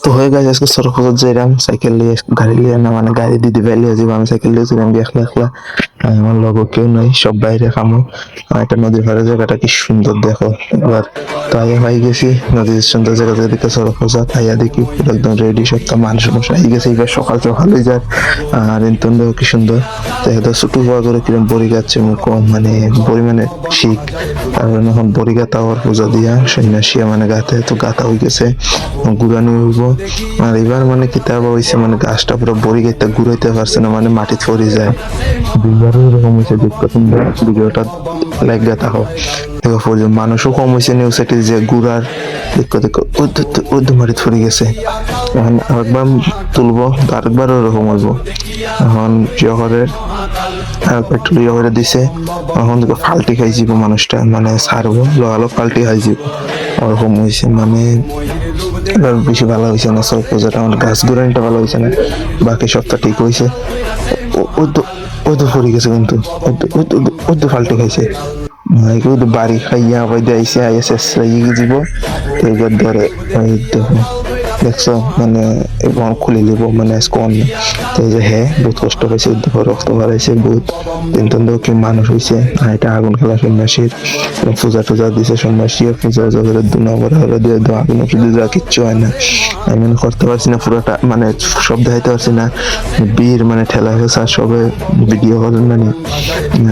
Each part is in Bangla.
তো হয়ে গেছে আজকে সরফত যাইলাম সাইকেল নিয়ে গাড়ি নিয়ে না মানে গাড়ি দিদি বাইলে যাব আমি সাইকেল নিয়েছিলাম একলা একলা আমার লোক কেউ নাই সব বাইরে খামো একটা নদীর পাড়ে জায়গাটা কি সুন্দর দেখো এবার তো আইয়া ভাই গেছি নদীর সুন্দর জায়গা থেকে দেখে সরফত আইয়া দেখি পুরো একদম রেডি সব তো মানুষ মশাই আই গেছে এবার সকাল সকাল হয়ে যায় আর ইন্তন কি সুন্দর তো একদম ছোট বড় করে কিরম বড়ি গাচ্ছে কম মানে বড়ি মানে শিখ তারপরে এখন বড়ি গাতা হওয়ার পূজা দিয়া সন্ন্যাসিয়া মানে গাতে তো গাতা হয়ে গেছে গুড়ানি হইব আর এবার মানে কিতাব হয়েছে মানে গাছটা পুরো বড়ি গাইতে ঘুরাইতে পারছে না মানে মাটি পড়ে যায় দুইবারও এরকম হয়েছে দেখো তোমরা ভিডিওটা লাইক গাতা হোক দেখো পড়ছে মানুষও কম হয়েছে নিউজ সাইটে যে গুড়ার দেখো দেখো উর্দু মাটি পড়ে গেছে এখন আরেকবার তুলবো আরেকবারও এরকম হইব এখন শহরের একটু করে দিছে এখন দেখো ফাল্টি খাই যাব মানুষটা মানে ছাড়বো লগালো ফাল্টি খাই যাব ওরকম হয়েছে মানে এবার বেশি ভালো হয়েছে না সব পূজাটা আমার গাছ গুড়ানিটা ভালো হয়েছে না বাকি সবটা ঠিক হয়েছে ওদু পড়ে গেছে কিন্তু ওদু ফাল্টি খাইছে বাড়ি খাইয়া আবার দিয়েছে আইএসএস যাব এবার ধরে ওই দেখো দেখছো মানে খুলে দিব মানে কোন তো যে হ্যাঁ বহুত কষ্ট পাইছে রক্ত বাড়াইছে বহুত কিন্তু কি মানুষ হয়েছে এটা আগুন খেলা সন্ন্যাসীর পূজা টুজা দিছে সন্ন্যাসী পূজা জগের দুনা বড় হলো দিয়ে আগুন শুধু যা কিচ্ছু হয় না আমি মানে করতে পারছি না পুরোটা মানে সব দেখাইতে পারছি না বীর মানে ঠেলা ফেসা সবে ভিডিও করেন না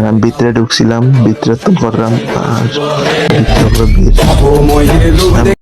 আমি ভিতরে ঢুকছিলাম ভিতরে তো করলাম আর ভিতরে বীর